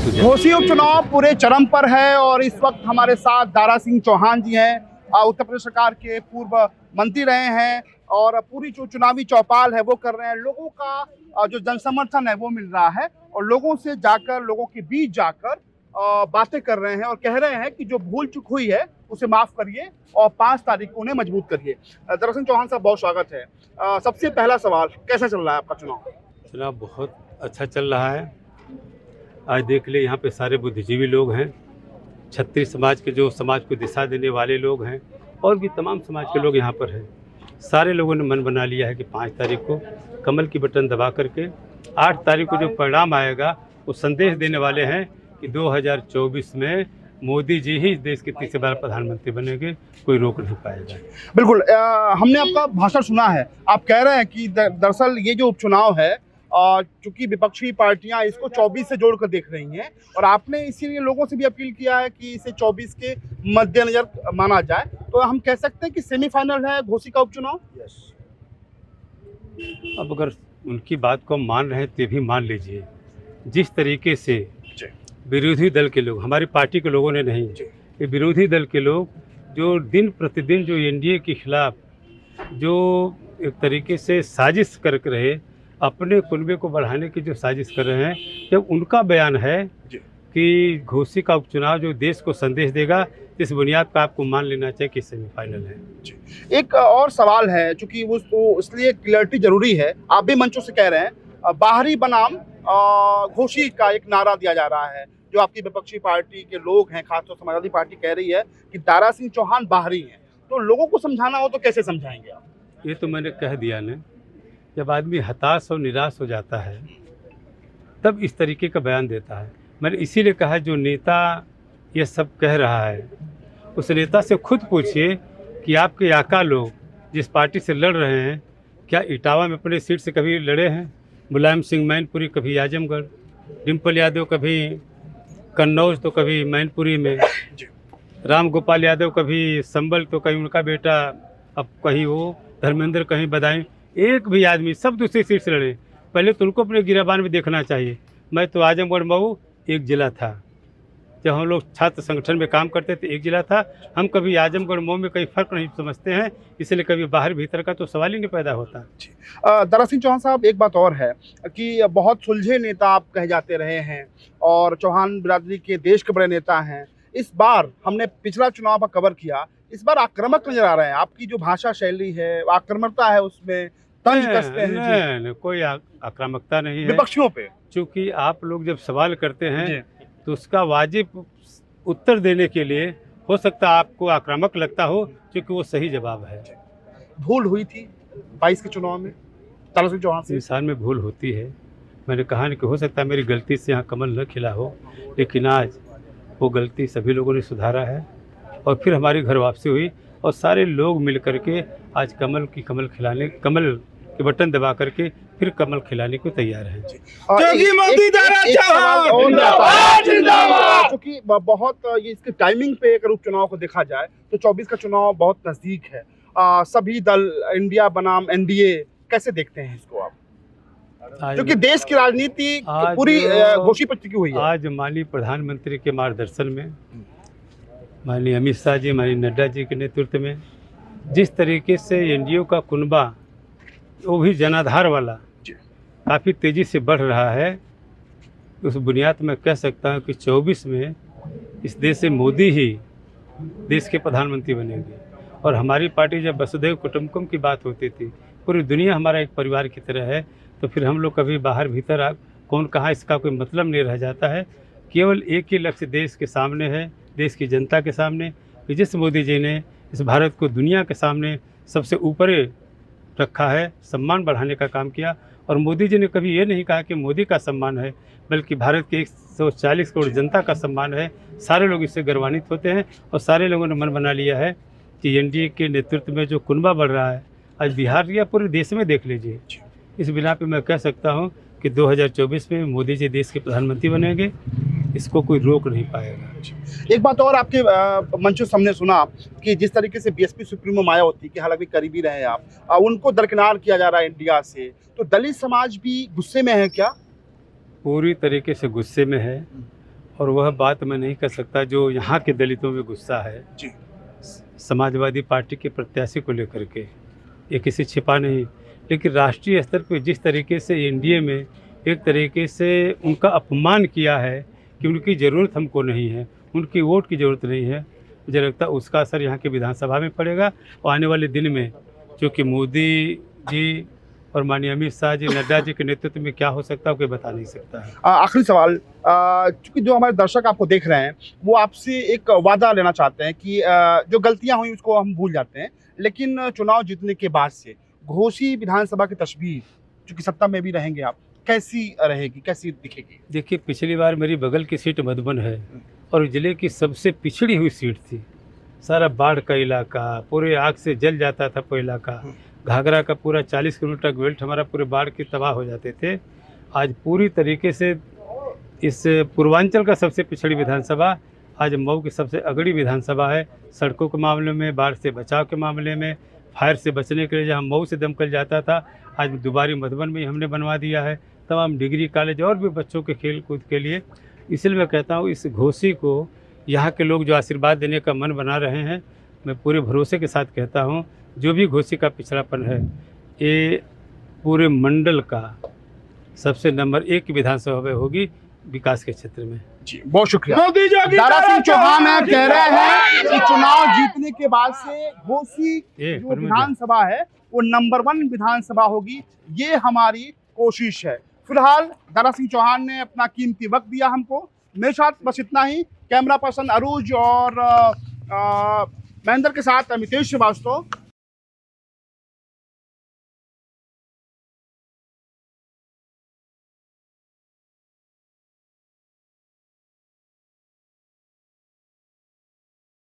घोसी उपचुनाव पूरे चरम पर है और इस वक्त हमारे साथ दारा सिंह चौहान जी हैं, उत्तर प्रदेश सरकार के पूर्व मंत्री रहे हैं और पूरी जो चुनावी चौपाल है वो कर रहे हैं। लोगों का जो जनसमर्थन है वो मिल रहा है और लोगों से जाकर, लोगों के बीच जाकर बातें कर रहे हैं और कह रहे हैं कि जो भूल चूक हुई है उसे माफ करिए और 5 तारीख को उन्हें मजबूत करिए। दारा सिंह चौहान साहब, बहुत स्वागत है। सबसे पहला सवाल, कैसा चल रहा है आपका चुनाव? चुनाव बहुत अच्छा चल रहा है। आज देख ले, यहाँ पे सारे बुद्धिजीवी लोग हैं, क्षत्रिय समाज के जो समाज को दिशा देने वाले लोग हैं और भी तमाम समाज के लोग यहाँ पर हैं। सारे लोगों ने मन बना लिया है कि 5 तारीख को कमल की बटन दबा करके 8 तारीख को जो परिणाम आएगा वो संदेश देने वाले हैं कि 2024 में मोदी जी ही देश के तीसरी बार प्रधानमंत्री बनेंगे, कोई रोक नहीं पाएगा। बिल्कुल। हमने आपका भाषण सुना है, आप कह रहे हैं कि दरअसल ये जो उपचुनाव है, चूंकि विपक्षी पार्टियां इसको 24 से जोड़कर देख रही हैं और आपने इसीलिए लोगों से भी अपील किया है कि इसे 24 के मद्देनजर माना जाए, तो हम कह सकते हैं कि सेमीफाइनल है घोसी का उपचुनाव। अब अगर उनकी बात को मान रहे हैं तो भी मान लीजिए, जिस तरीके से विरोधी दल के लोग, हमारी पार्टी के लोगों ने नहीं, ये विरोधी दल के लोग जो दिन प्रतिदिन जो एनडीए के खिलाफ जो एक तरीके से साजिश कर रहे, अपने कुनबे को बढ़ाने की जो साजिश कर रहे हैं, जब उनका बयान है कि घोसी का उपचुनाव जो देश को संदेश देगा, इस बुनियाद पर आपको मान लेना चाहिए कि सेमीफाइनल है। एक और सवाल है, चूंकि वो इसलिए क्लियरिटी जरूरी है, आप भी मंचों से कह रहे हैं, बाहरी बनाम घोसी का एक नारा दिया जा रहा है। जो आपकी विपक्षी पार्टी के लोग हैं, खासतौर से समाजवादी पार्टी कह रही है कि दारा सिंह चौहान बाहरी हैं, तो लोगों को समझाना हो तो कैसे समझाएंगे आप? ये तो मैंने कह दिया ना, जब आदमी हताश और निराश हो जाता है तब इस तरीके का बयान देता है। मैंने इसीलिए कहा, जो नेता ये सब कह रहा है उस नेता से खुद पूछिए कि आपके आका लोग जिस पार्टी से लड़ रहे हैं, क्या इटावा में अपने सीट से कभी लड़े हैं? मुलायम सिंह मैनपुरी कभी आजमगढ़, डिम्पल यादव कभी कन्नौज तो कभी मैनपुरी में, राम गोपाल यादव कभी संबल तो कहीं उनका बेटा, अब कहीं वो धर्मेंद्र कहीं बदायूं। एक भी आदमी, सब दूसरी सीट से लड़े। पहले तो उनको अपने गिराबान में देखना चाहिए। मैं तो आजमगढ़ मऊ एक ज़िला था, जब हम लोग छात्र संगठन में काम करते थे, एक ज़िला था। हम कभी आजमगढ़ मऊ में कहीं फ़र्क नहीं समझते हैं, इसलिए कभी बाहर भीतर का तो सवाल ही नहीं पैदा होता। दारा सिंह चौहान साहब, एक बात और है कि बहुत सुलझे नेता आप कहे जाते रहे हैं और चौहान बिरादरी के देश के बड़े नेता हैं। इस बार हमने पिछला चुनाव का कवर किया, इस बार आक्रामक नजर आ रहे हैं। आपकी जो भाषा शैली है, आक्रामकता है, उसमें तंज कसते हैं। नहीं, कोई आक्रामकता नहीं है विपक्षियों पे। चूँकि आप लोग जब सवाल करते हैं तो उसका वाजिब उत्तर देने के लिए हो सकता है आपको आक्रामक लगता हो, क्योंकि वो सही जवाब है। भूल हुई थी 22 के चुनाव में दारा सिंह चौहान से। इंसान में भूल होती है। मैंने कहा नहीं कि हो सकता है मेरी गलती से यहाँ कमल न खिला हो, लेकिन आज वो गलती सभी लोगों ने सुधारा है और फिर हमारी घर वापसी हुई और सारे लोग मिल करके आज कमल के बटन दबा करके फिर कमल खिलाने को तैयार है। क्योंकि बहुत ये इसके टाइमिंग पे अगर उपचुनाव को देखा जाए तो 24 का चुनाव बहुत नजदीक है। सभी दल इंडिया बनाम एनडीए, कैसे देखते हैं इसको आप? क्योंकि देश की राजनीति पूरी घोषी पर टिकी हुई है। आज माननीय प्रधानमंत्री के मार्गदर्शन में, माननीय अमित शाह जी, माननीय नड्डा जी के नेतृत्व में जिस तरीके से एनडीए का कुनबा, वो भी जनाधार वाला, काफ़ी तेज़ी से बढ़ रहा है, उस बुनियाद में कह सकता हूँ कि 24 में इस देश से मोदी ही देश के प्रधानमंत्री बनेंगे। और हमारी पार्टी जब वसुधैव कुटुंबकम की बात होती थी, पूरी दुनिया हमारा एक परिवार की तरह है, तो फिर हम लोग कभी बाहर भीतर कौन कहाँ, इसका कोई मतलब नहीं रह जाता है। केवल एक ही लक्ष्य देश के सामने है, देश की जनता के सामने, कि जिस मोदी जी ने इस भारत को दुनिया के सामने सबसे ऊपर रखा है, सम्मान बढ़ाने का काम किया। और मोदी जी ने कभी ये नहीं कहा कि मोदी का सम्मान है, बल्कि भारत के 140 करोड़ जनता का सम्मान है। सारे लोग इससे गर्वान्वित होते हैं और सारे लोगों ने मन बना लिया है कि एनडीए के नेतृत्व में जो कुनबा बढ़ रहा है, आज बिहार या पूरे देश में देख लीजिए। इस बिना पे मैं कह सकता हूँ कि 2024 में मोदी जी देश के प्रधानमंत्री बनेंगे, इसको कोई रोक नहीं पाएगा। एक बात और, आपके मंचों से हमने सुना कि जिस तरीके से बीएसपी सुप्रीमो मायावती के, हालांकि करीबी रहे आप, उनको दरकिनार किया जा रहा है इंडिया से, तो दलित समाज भी गुस्से में है क्या? पूरी तरीके से गुस्से में है और वह बात मैं नहीं कर सकता जो यहाँ के दलितों में गुस्सा है जी। समाजवादी पार्टी के प्रत्याशी को लेकर के, ये किसी छिपा नहीं, लेकिन राष्ट्रीय स्तर पर जिस तरीके से एनडीए में एक तरीके से उनका अपमान किया है कि उनकी ज़रूरत हमको नहीं है, उनकी वोट की ज़रूरत नहीं है, मुझे लगता है उसका असर यहाँ के विधानसभा में पड़ेगा। और आने वाले दिन में चूँकि मोदी जी और माननीय अमित शाह जी, नड्डा जी के नेतृत्व में क्या हो सकता है कोई बता नहीं सकता है। आखिरी सवाल, चूंकि जो हमारे दर्शक आपको देख रहे हैं वो आपसे एक वादा लेना चाहते हैं कि जो गलतियां हुई उसको हम भूल जाते हैं, लेकिन चुनाव जीतने के बाद से घोसी विधानसभा की तस्वीर, चूंकि सत्ता में भी रहेंगे आप, कैसी रहेगी, कैसी दिखेगी? देखिए, पिछली बार मेरी बगल की सीट मधुबन है और जिले की सबसे पिछड़ी हुई सीट थी। सारा बाढ़ का इलाका, पूरे आग से जल जाता था वो इलाका, घाघरा का पूरा 40 किलोमीटर बेल्ट हमारा पूरे बाढ़ के तबाह हो जाते थे। आज पूरी तरीके से इस पूर्वांचल का सबसे पिछड़ी विधानसभा आज मऊ की सबसे अगड़ी विधानसभा है। सड़कों के मामले में, बाढ़ से बचाव के मामले में, फायर से बचने के लिए जहाँ मऊ से दमकल जाता था, आज दोबारी मधुबन में हमने बनवा दिया है। तमाम डिग्री कॉलेज और भी बच्चों के खेल कूद के लिए। इसलिए मैं कहता हूँ इस घोसी को यहाँ के लोग जो आशीर्वाद देने का मन बना रहे हैं, मैं पूरे भरोसे के साथ कहता हूँ जो भी घोसी का पिछड़ापन है ये पूरे मंडल का सबसे नंबर 1 की विधानसभा होगी विकास के क्षेत्र में। जी, बहुत शुक्रिया। दारा सिंह चौहान कह रहे हैं कि चुनाव जीतने के बाद से घोसी जो विधानसभा है वो नंबर 1 विधानसभा होगी, ये हमारी कोशिश है। फिलहाल दारा सिंह चौहान ने अपना कीमती वक्त दिया हमको। मेरे साथ बस इतना ही। कैमरा पर्सन अरूज और महेंद्र के साथ अमितेश श्रीवास्तव।